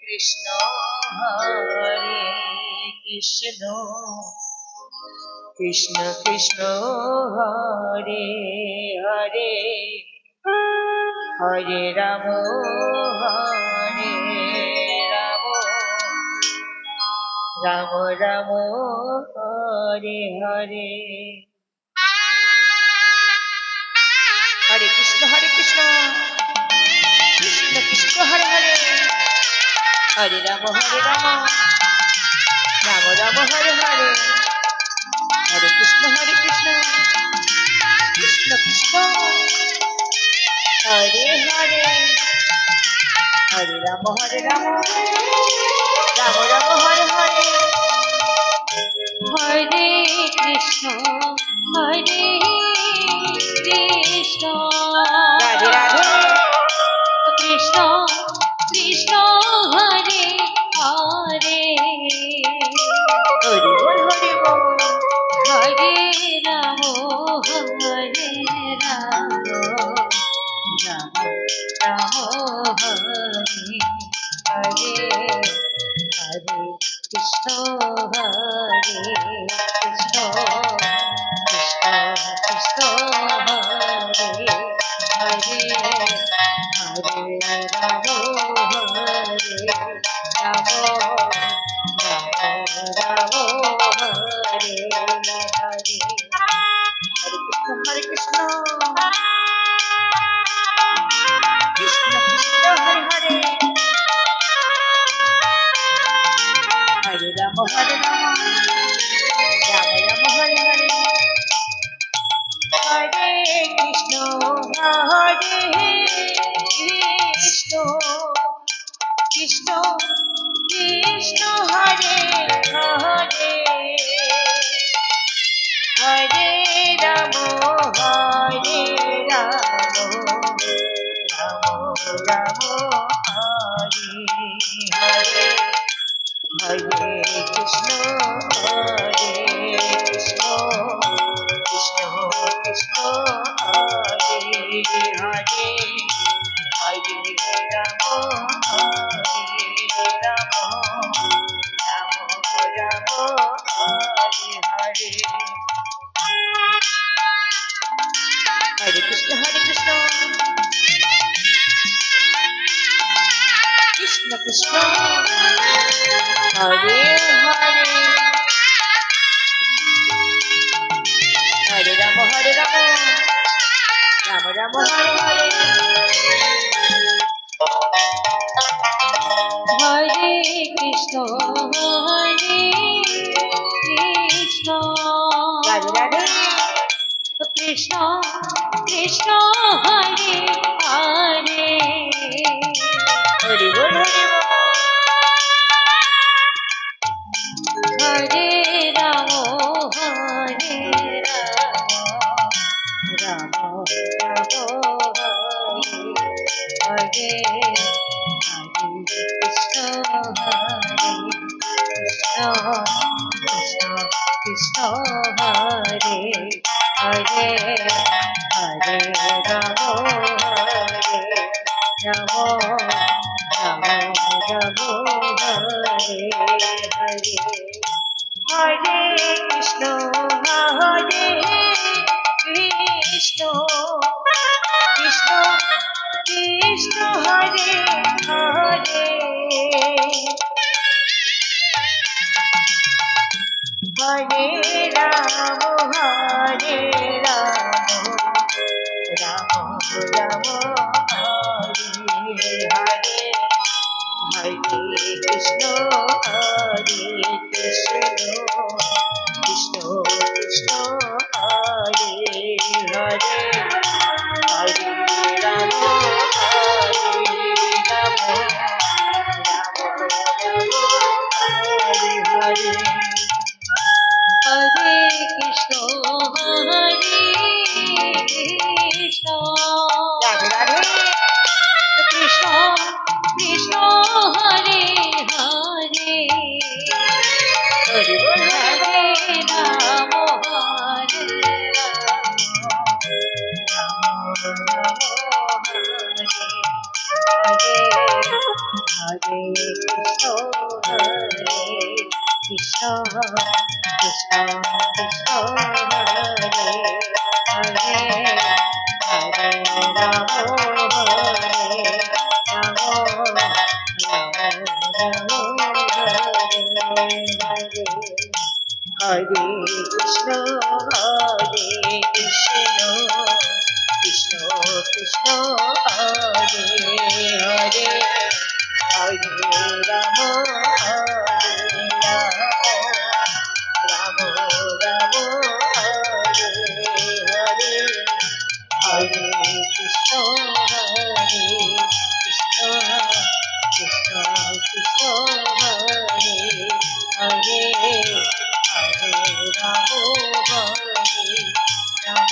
Krishna হরে Krishna Krishna Krishna Hare Hare Hare Ram Ram Ram Hare Hare. হরে Krishna Krishna Krishna Hare Hare Hare Ram Ram Ram Hare Hare Hare Krishna Krishna Krishna Hare Hare Hare Ram Ram Ram Hare Hare Hare Krishna Radhe Radhe Krishna Krishna Hare Hare Hari বল Hari বল হরে Ram হরে Ram Ram Ram Hare Hare Hare Krishna হরে Krishna Krishna Krishna Hare Hare Hare Ram হরে Ram Ram Ram Hare Hare Hare Krishna Krishna Krishna Hare Hare Hare Ram Ram Ram Hare Hare Hare Krishna Krishna Krishna Hare Hare Hare Ram Ram Ram Hare Hare Hare Krishna Krishna Krishna Krishna Hare Hare Hare Ram Ram Ram Hare Hare Hare Krishna Krishna Krishna Hare Hare Hare Ram Ram Ram Hare Hare Hare Krishna Radhe Radhe Krishna Krishna Hare Hare Hari বল হরে Ram Ram Ram Hare Hare Krishna Krishna Krishna Hare Hare Hare Ram Ram Ram Ram Hare Hare Hare Krishna Krishna Krishna Krishna Hare Hare Hare Ram Ram Ram Hare Hare Hare Krishna Krishna Krishna Krishna Hare Hare Hare Ram Ram Ram Hare Hare Hare Krishna Radhe Radhe Krishna Krishna Hare Hare Hare Hare Ram Ram Ram Hare Hare Hare Krishna হরে Krishna Krishna Krishna Hare Hare Hare Ram হরে Ram Ram Ram Hare Hare Hare Krishna হরে Krishna Krishna Krishna Hare Hare Hare Ram হরে Ram Ram Ram Hare Hare Hare Krishna হরে Krishna Krishna Krishna Hare Hare Hare Ram হরে Ram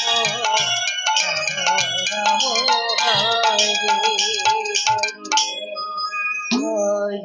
Ram Ram Hare Hare Hare